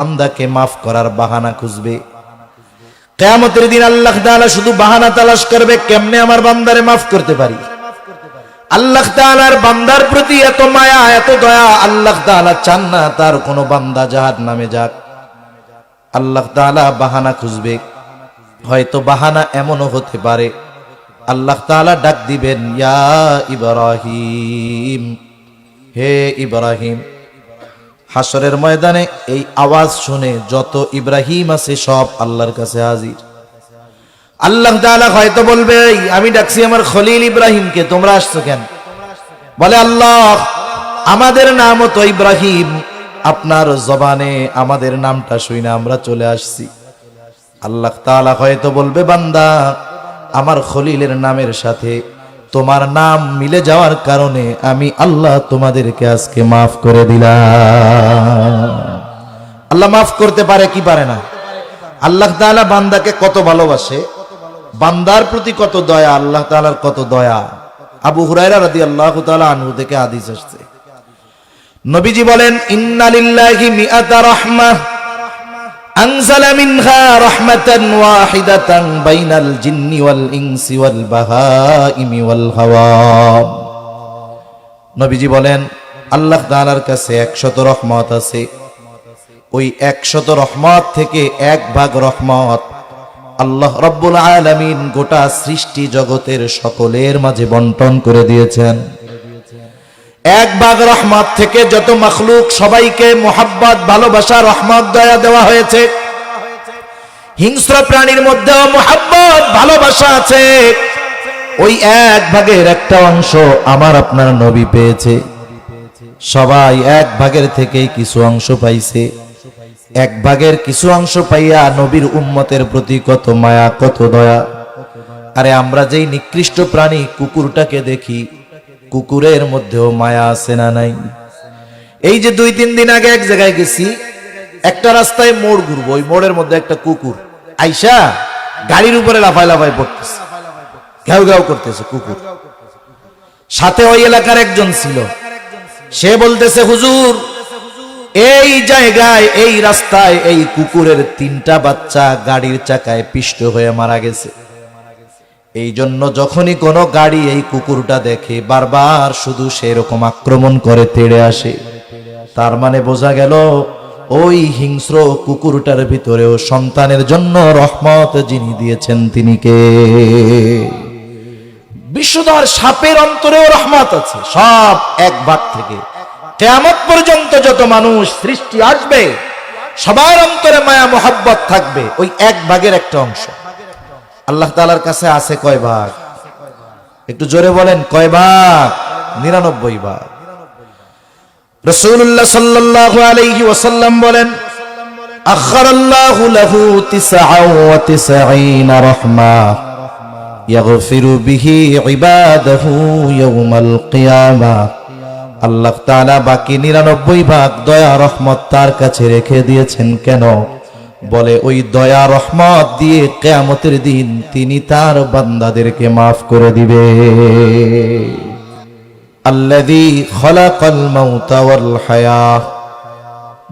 বান্দাকে মাফ করার বাহানা খুঁজবে। কিয়ামতের দিন আল্লাহ তাআলা শুধু বাহানা তালাশ করবে, কেমনে আমার বান্দারে মাফ করতে পারি। আল্লাহ তাআলার বান্দার প্রতি এত মায়া, এত দয়া, আল্লাহ তাআলা চান না তার কোনো বান্দা জাহান্নামে যাক। আল্লাহ তাআলা বাহানা খুঁজবে। হয়তো বাহানা এমনও হতে পারে আল্লাহ তাআলা ডাক দিবেন, ইয়া ইব্রাহিম, হে ইব্রাহিম। হাসরের ময়দানে এই আওয়াজ শুনে যত ইব্রাহিম আছে সব আল্লাহর কাছে হাজির। আল্লাহ তাআলা হয়তো বলবে, আমি ডাকছি আমার খলিল ইব্রাহিমকে, তোমরা আসছো কেন? বলে, আল্লাহ আমাদের নামও তো ইব্রাহিম, আপনার জবানে আমাদের নামটা শুনে আমরা চলে আসছি। আল্লাহ তাআলা হয়তো বলবে, বান্দা আমার খলিলের নামের সাথে তোমার নাম মিলে যাওয়ার কারণে আমি আল্লাহ তোমাদেরকে আজকে মাফ করে দিলাম। আল্লাহ মাফ করতে পারে কি পারে না? আল্লাহ তাআলা বান্দাকে কত ভালোবাসে, বান্দার প্রতি কত দয়া, আল্লাহ তাআলার কত দয়া। আবু হুরায়রা রাদিয়াল্লাহু তাআলা আনহু থেকে হাদিস আসছে, নবীজি বলেন, ইন্না লিল্লাহি মিআতা রাহমাহ আনজালা মিনহা রাহমাতান ওয়াহিদাতান বাইনাল জিন্নি ওয়াল ইনসি ওয়াল বাহাইমি ওয়াল হাওয়াম। নবীজি বলেন, আল্লাহ তাআলার কাছে 100 রহমত আছে। ওই 100 রহমত থেকে 1 ভাগ রহমত আল্লাহ রাব্বুল আলামিন গোটা সৃষ্টি জগতের সকলের মাঝে বন্টন করে দিয়েছেন। 1 ভাগ রহমত থেকে যত মাখলুক সবাইকে মোহাব্বত, ভালোবাসা, রহমত, দয়া দেওয়া হয়েছে। হিংস্র প্রাণীর মধ্যেও মোহাব্বত, ভালোবাসা আছে। ওই 1 ভাগের একটা অংশ আমার আপনার নবী পেয়েছে। সবাই 1 ভাগের থেকেই কিছু অংশ পাইছে। 1 ভাগের কিছু অংশ পাইয়া নবীর উম্মতের প্রতি কত মায়া, কত দয়া। আরে আমরা যেই নিকৃষ্ট প্রাণী কুকুরটাকে দেখি, কুকুরের মধ্যেও মায়া আছে না নাই? এই যে 2-3 দিন আগে এক জায়গায় গেছি, একটা রাস্তায় মোড় ঘুরবো, ওই মোড়ের মধ্যে একটা কুকুর আইসা গাড়ির উপরে লাফায় লাফায় পড়তেছে, ঘেউ ঘেউ করতেছে কুকুর। সাথে ওই এলাকার একজন ছিল, সে বলতেছে, হুজুর এই জায়গায়, এই রাস্তায় এই কুকুরের 3টা বাচ্চা গাড়ির চাকায় পিষ্ট হয়ে মারা গেছে। এই জন্য যখনই কোনো গাড়ি এই কুকুরটা দেখে বারবার শুধু সেরকম আক্রমণ করে, তেড়ে আসে। তার মানে বোঝা গেল ওই হিংস্র কুকুরটার ভিতরেও সন্তানের জন্য রহমত যিনি দিয়েছেন তিনি কে? বিশ্বধর সাপের অন্তরেও রহমত আছে। সব 1 ভাগ থেকে কিয়ামত পর্যন্ত যত মানুষ সৃষ্টি আসবে সবার অন্তরে মায়া, মোহাব্বত থাকবে। ওই 1 ভাগের একটা অংশ আল্লাহ তাআলার কাছে আছে কয় ভাগ? একটু জোরে বলেন, কয় ভাগ? 99 ভাগ। রাসূলুল্লাহ সাল্লাল্লাহু আলাইহি ওয়াসাল্লাম বলেন, আখারাল্লাহু লাহু 99 রাহমাহ ইয়াগফিরু বিহি ইবাদাহু ইয়াউমাল কিয়ামাহ। আল্লাহ তাআলা বাকি 99 ভাগ দয়া, রহমত তার কাছে রেখে দিয়েছেন। কেন? বলে ওই দয়া, রহমত দিয়ে কিয়ামতের দিন তিনি তার বান্দাদেরকে মাফ করে দিবে। আল্লাযী খলাকাল মাউতা ওয়াল হায়াহ,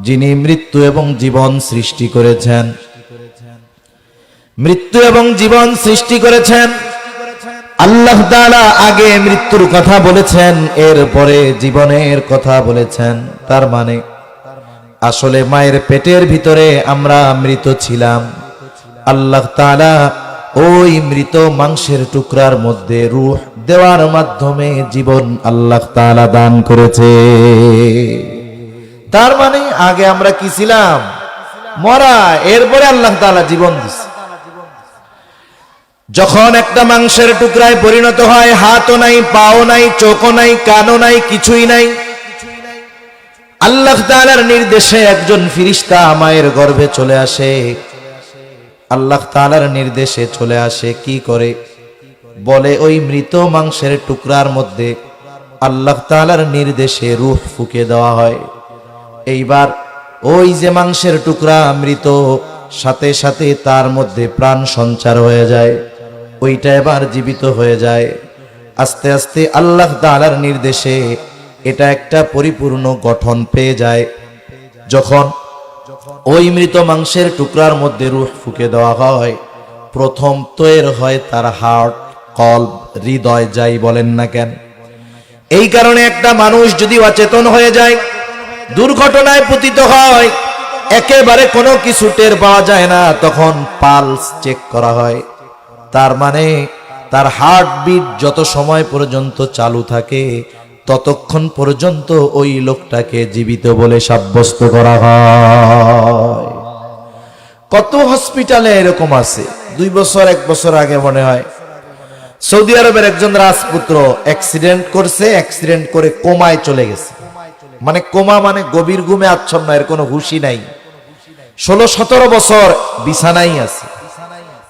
যিনি মৃত্যু এবং জীবন সৃষ্টি করেছেন। মৃত্যু এবং জীবন সৃষ্টি করেছেন আল্লাহ তাআলা। আগে মৃত্যুর কথা বলেছেন, এরপরে জীবনের কথা বলেছেন। তার মানে আসলে মায়ের পেটের ভিতরে আমরা মৃত ছিলাম। আল্লাহ তাআলা ওই মৃত মাংসের টুকরার মধ্যে রূহ দেওয়ার মাধ্যমে জীবন আল্লাহ তাআলা দান করেছে। তার মানে আগে আমরা কি ছিলাম? মরা। এরপরে আল্লাহ তাআলা জীবন দিছে। যখন একটা মাংসের টুকরায় পরিণত হয়, হাতও নাই, পাও নাই, চোখও নাই, কানও নাই, কিছুই নাই, আল্লাহ তাআলার নির্দেশে একজন ফেরেশতা মায়ের গর্ভে চলে আসে। আল্লাহ তাআলার নির্দেশে চলে আসে। কি করে? বলে ওই মৃত মাংসের টুকরার মধ্যে আল্লাহ তাআলার নির্দেশে রূহ ফুঁকে দেওয়া হয়। এইবার ওই যে মাংসের টুকরা মৃত, সাথে সাথে তার মধ্যে প্রাণ সঞ্চার হয়ে যায়। ওইটা এবার জীবিত হয়ে যায়। আস্তে আস্তে আল্লাহ তাআলার নির্দেশে এটা একটা পরিপূর্ণ গঠন পেয়ে যায়। যখন ওই মৃত মাংসের টুকরার মধ্যে রূহ ফুঁকে দেওয়া হয়, প্রথম তৈরি হয় তার হার্ট, কলব, হৃদয়, যাই বলেন না কেন। এই কারণে একটা মানুষ যদি অচেতন হয়ে যায়, দুর্ঘটনায় পতিত হয়, একেবারে কোনো কিছু টের পাওয়া যায় না, তখন পালস চেক করা হয়। তার মানে তার হার্টবিট যত সময় পর্যন্ত চালু থাকে ততক্ষণ পর্যন্ত ওই লোকটাকে জীবিত বলে সাব্যস্ত করা হয়। কত হসপিটালে এরকম আছে। 2 বছর 1 বছর আগে মনে হয় সৌদি আরবের একজন রাজপুত্র অ্যাক্সিডেন্ট করছে, অ্যাক্সিডেন্ট করে কোমায় চলে গেছে। মানে কোমা মানে গভীর ঘুমে আচ্ছন্ন, এর কোনো হুঁশই নাই। 16-17 বছর বিছানায় আছে।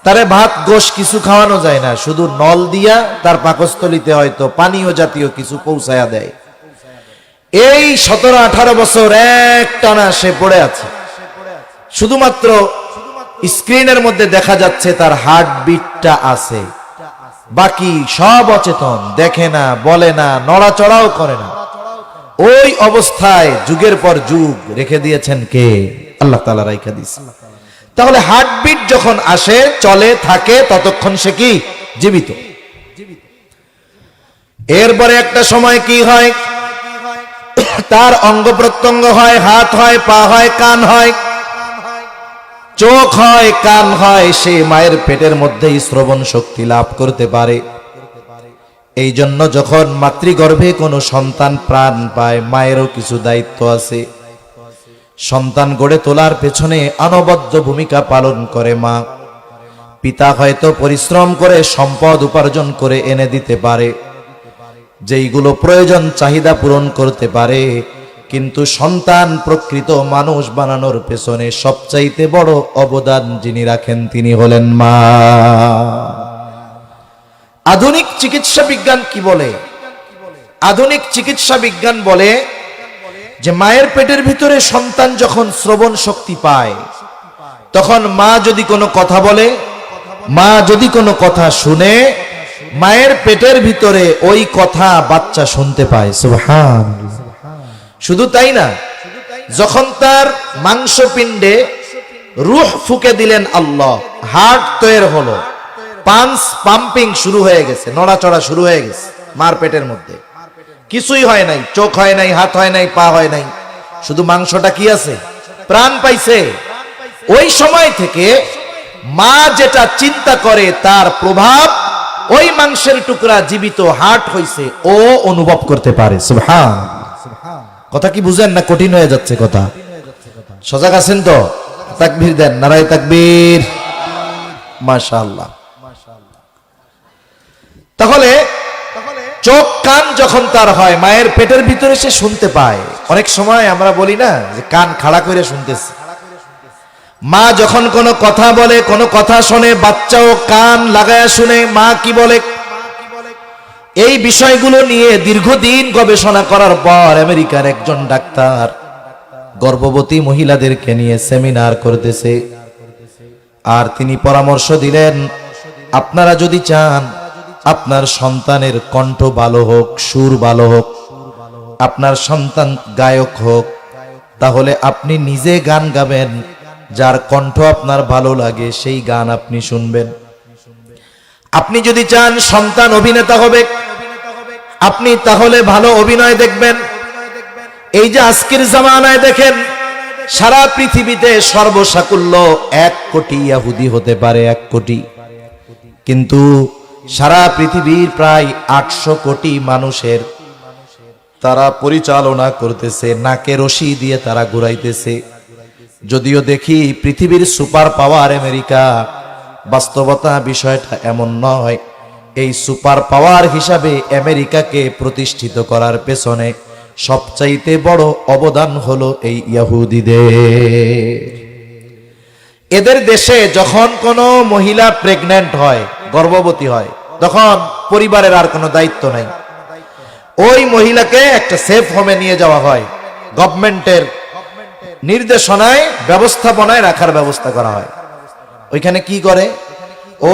তারে ভাত গোশ কিছু খাওয়ানো যায় না, শুধু নল দিয়া তার পাকস্থলিতে হয়তো পানীয় জাতীয় কিছু পৌঁছায়া দেয়। এই 17-18 বছর একটানা সে পড়ে আছে। শুধুমাত্র স্ক্রিনের মধ্যে দেখা যাচ্ছে তার হার্টবিটটা আছে, বাকি সব অচেতন, দেখে না, বলে না, নড়াচড়াও করে না। ওই অবস্থায় যুগের পর যুগ রেখে দিয়েছেন কে? আল্লাহ তাআলা রাইখা দিয়েছে। তাহলে হার্টবিট যখন আসে, চলে, থাকে, ততক্ষণ সে কি? জীবিত। এরপরে একটা সময় কি হয়, তার অঙ্গ প্রত্যঙ্গ হয়, হাত হয়, পা হয়, কান হয়, চোখ হয়, কান হয়, সে মায়ের পেটের মধ্যেই শ্রবণ শক্তি লাভ করতে পারে। এই জন্য যখন মাতৃগর্ভে কোনো সন্তান প্রাণ পায়, মায়েরও কিছু দায়িত্ব আছে। সন্তান গড়ে তোলার পেছনে অনবদ্য ভূমিকা পালন করে মা। পিতা হয়তো পরিশ্রম করে সম্পদ উপার্জন করে এনে দিতে পারে, যেইগুলো প্রয়োজন চাহিদা পূরণ করতে পারে, কিন্তু সন্তান প্রকৃত মানুষ বানানোর পেছনে সবচাইতে বড় অবদান যিনি রাখেন তিনি হলেন মা। আধুনিক চিকিৎসা বিজ্ঞান কি বলে? আধুনিক চিকিৎসা বিজ্ঞান বলে যে মায়ের পেটের ভিতরে সন্তান যখন শ্রবণ শক্তি পায়, তখন মা যদি কোনো কথা বলে, মা যদি কোনো কথা শুনে, মায়ের পেটের ভিতরে ওই কথা বাচ্চা শুনতে পায়। সুবহানাল্লাহ। শুধু তাই না, যখন তার মাংসপিণ্ডে রূহ ফুঁকে দিলেন আল্লাহ, হার্ট তৈরি হলো, পাঞ্চ পাম্পিং শুরু হয়ে গেছে, নড়াচড়া শুরু হয়ে গেছে মার পেটের মধ্যে। কিছুই হয় নাই, চোখ হয় নাই, হাত হয় নাই, পা হয় নাই, শুধু মাংসটা কি আছে? প্রাণ পাইছে। ওই সময় থেকে মা যেটা চিন্তা করে তার প্রভাব ওই মাংসের টুকরা জীবিত হার্ট হইছে ও অনুভব করতে পারে। সুবহানাল্লাহ। কথা কি বুঝেন না কঠিন হয়ে যাচ্ছে কথা? সজাগ আছেন তো? তাকবীর দেন, নারায়ে তাকবীর। মাশাআল্লাহ। তাহলে চোখ কান যখন তার হয়, মায়ের পেটের ভিতরে সে শুনতে পায়। অনেক সময় আমরা বলি না যে কান খাড়া করে শুনতেছে। মা যখন কোনো কথা বলে, কোনো কথা শোনে, বাচ্চাও কান লাগায়া শুনে মা কি বলে। এই বিষয়গুলো নিয়ে দীর্ঘদিন গবেষণা করার পর আমেরিকার একজন ডাক্তার গর্ভবতী মহিলাদেরকে নিয়ে সেমিনার করতেছে, আর তিনি পরামর্শ দিলেন, আপনারা যদি চান আপনার সন্তানের কণ্ঠ ভালো হোক, সুর ভালো হোক, আপনার সন্তান গায়ক হোক, তাহলে আপনি নিজে গান গাবেন, যার কণ্ঠ আপনার ভালো লাগে সেই গান আপনি শুনবেন। আপনি যদি চান সন্তান অভিনেতা হবে, আপনি তাহলে ভালো অভিনয় দেখবেন। এই যে আজকের জামানায় দেখেন সারা পৃথিবীতে সর্বসাকুল্য 1 কোটি ইহুদি হতে পারে, 1 কোটি, কিন্তু সারা পৃথিবীর প্রায় 800 কোটি মানুষের তারা পরিচালনা করতেছে, নাকে রশি দিয়ে তারা ঘুরাইতেছে। যদিও দেখি পৃথিবীর সুপার পাওয়ার আমেরিকা, বাস্তবতা বিষয়টা এমন নয়। এই সুপার পাওয়ার হিসাবে আমেরিকাকে প্রতিষ্ঠিত করার পেছনে সবচাইতে বড় অবদান হলো এই ইহুদিদের। এদের দেশে যখন কোনো মহিলা প্রেগন্যান্ট হয়, গর্ভবতী হয়, তখন পরিবারের আর কোনো দায়িত্ব নাই। ওই মহিলাকে একটা সেফ হোমে নিয়ে যাওয়া হয়, গভর্নমেন্টের নির্দেশনায় ব্যবস্থাপনায় রাখার ব্যবস্থা করা হয়। ওইখানে কি করে,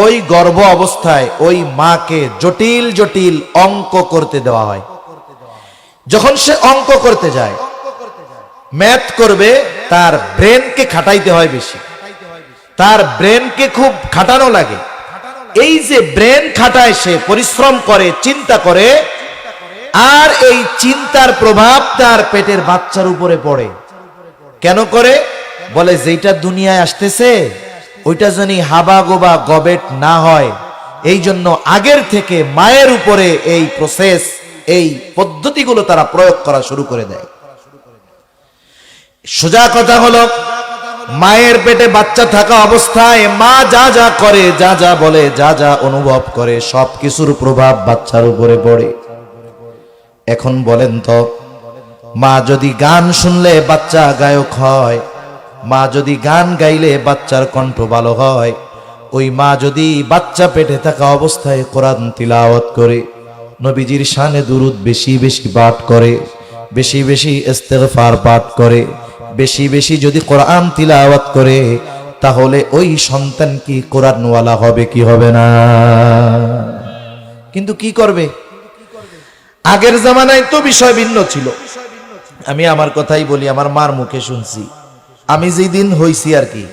ওই গর্ভ অবস্থায় ওই মাকে জটিল জটিল অঙ্ক করতে দেওয়া হয়। যখন সে অঙ্ক করতে যায়, ম্যাথ করবে, তার ব্রেনকে খাটাইতে হয় বেশি, তার ব্রেনকে খুব খাটানো লাগে। এই যে ব্রেন খাটায়, সে পরিশ্রম করে, চিন্তা করে, আর এই চিন্তার প্রভাব তার পেটের বাচ্চার উপরে পড়ে। কেন করে? বলে যেটা দুনিয়ায় আসতেছে ওইটা যেন হাবা গোবা গবেট না হয়, এই জন্য আগের থেকে মায়ের উপরে এই প্রসেস, এই পদ্ধতিগুলো তারা প্রয়োগ করা শুরু করে দেয়। সোজা কথা হলো, মায়ের পেটে বাচ্চা থাকা অবস্থায় মা যা যা করে, যা যা বলে, যা যা অনুভব করে, সব কিছুর প্রভাব বাচ্চার উপরে পড়ে। এখন বলেন তো, মা যদি গান শুনলে বাচ্চা গায়ক হয়, মা যদি গান গাইলে বাচ্চার কণ্ঠ ভালো হয়, ওই মা যদি বাচ্চা পেটে থাকা অবস্থায় কোরআন তিলাওয়াত করে, নবীজির শানে দুরূদ বেশি বেশি পাঠ করে, বেশি বেশি ইস্তেগফার পাঠ করে, বেশি বেশি যদি কোরআন তিলাওয়াত করে, তাহলে ওই সন্তান কি কোরআনওয়ালা হবে কি হবে না? কিন্তু কি করবে? আগের জামানায় তো বিষয় ভিন্ন ছিল। আমি আমার কথাই বলি, আমার মার মুখে শুনছি। আমি যেই দিন হইছি আর কি,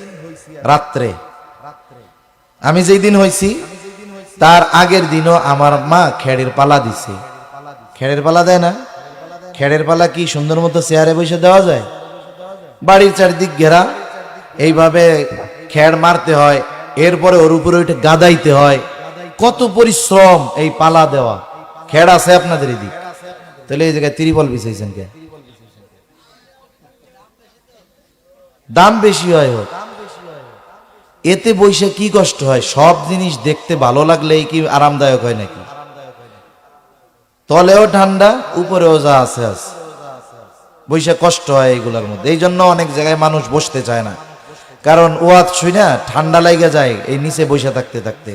রাত্রে আমি যেই দিন হইছি তার আগের দিনও আমার মা খেড়ের পালা দিছে। খেড়ের পালা দেয় না? খেড়ের পালা কি সুন্দর মতো চেয়ারে বসে দেওয়া যায়? বাড়ির চারদিক ঘেরা, এইভাবে খেড় মারতে হয়, এরপরে ওর উপরে ওইটা গাদাইতে হয়। কত পরিশ্রম এই পালা দেওয়া। খেড় আছে আপনাদের এদিক? তাহলে এই জায়গায় ত্রিপল বিছাইছেন কে? দাম বেশি হয় হোক, এতে বইসে কি কষ্ট হয়? সব জিনিস দেখতে ভালো লাগলেই কি আরামদায়ক হয় নাকি? তলেও ঠান্ডা, উপরেও যা আছে আছে, বইসে কষ্ট হয় এইগুলোর মধ্যে। এই জন্য অনেক জায়গায় মানুষ বসতে চায় না, কারণ ওয়াজ শুই না ঠান্ডা লাগে যায় এই নিচে বসে থাকতে থাকতে।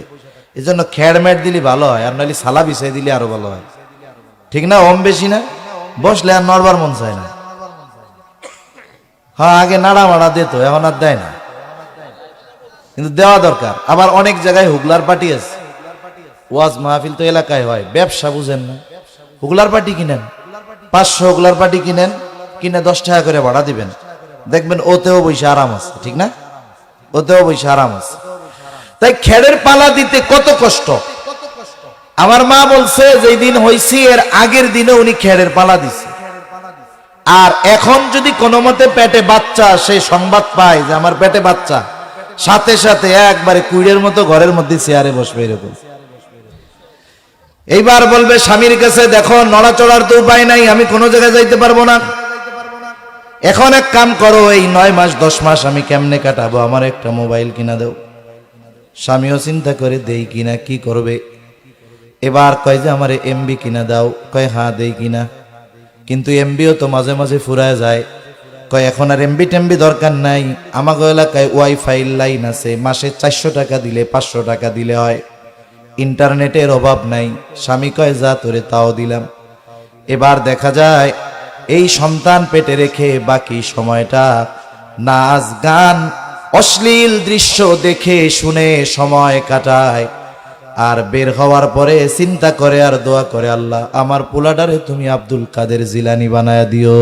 এই জন্য খেড় মেট দিলে ভালো হয়, আর নাহলে সালা বিছাই দিলে আরো ভালো হয়। ঠিক না? ওম বেশি না? বসলে আর নড়বার মন চায় না। হ্যাঁ, আগে নাড়া মাড়া দিত, এখন আর দেয় না, কিন্তু দেওয়া দরকার। আবার অনেক জায়গায় হুগলার পার্টি আছে, ওয়াজ মাহফিল তো এলাকায় হয়, ব্যবসা বুঝেন না, হুগলার পার্টি কিনেন, 500 হুগলার পার্টি কিনেন, কিনে 10 টাকা করে ভাড়া দিবেন, দেখবেন ওতেও বসে আরাম আছে। ঠিক না? ওতেও বসে আরাম আছে। তাই খেড়ের পালা দিতে কত কষ্ট। আমার মা বলছে যেই দিন হইছি এর আগের দিনে উনি খেড়ের পালা দিছে। আর এখন যদি কোনো মতে পেটে বাচ্চা, সে সংবাদ পায় যে আমার পেটে বাচ্চা, সাথে সাথে একবারে কুইড়ের মতো ঘরের মধ্যে চেয়ারে বসবে এরকম। এইবার বলবে স্বামীর কাছে, দেখো নড়াচড়ার তো উপায় নাই, আমি কোনো জায়গায় যাইতে পারবো না, এখন এক কাম করো, এই 9 মাস 10 মাস আমি কেমনে কাটাবো, আমার একটা মোবাইল কিনা দাও। স্বামীও চিন্তা করে দেই কিনা, কি করবে। এবার কয় যে আমারে এমবি কিনা দাও, কয় হ্যাঁ দেই কিনা, কিন্তু এমবিও তো মাঝে মাঝে ফুরায় যায়। কয় এখন আর এমবি টেমবি দরকার নাই, আমাগো এলাকায় ওয়াইফাই লাইন আছে, মাসে 400 টাকা দিলে 500 টাকা দিলে হয়, ইন্টারনেটের অভাব নাই। স্বামী কয় যা তোরে তাও দিলাম। এবার দেখা যায় এই সন্তান পেটে রেখে বাকি সময়টা নাচ গান অশ্লীল দৃশ্য দেখে শুনে সময় কাটায়, আর বের হওয়ার পরে চিন্তা করে আর দোয়া করে, আল্লাহ আমার পোলাটারে তুমি আব্দুল কাদের জিলানী বানায়া দিও।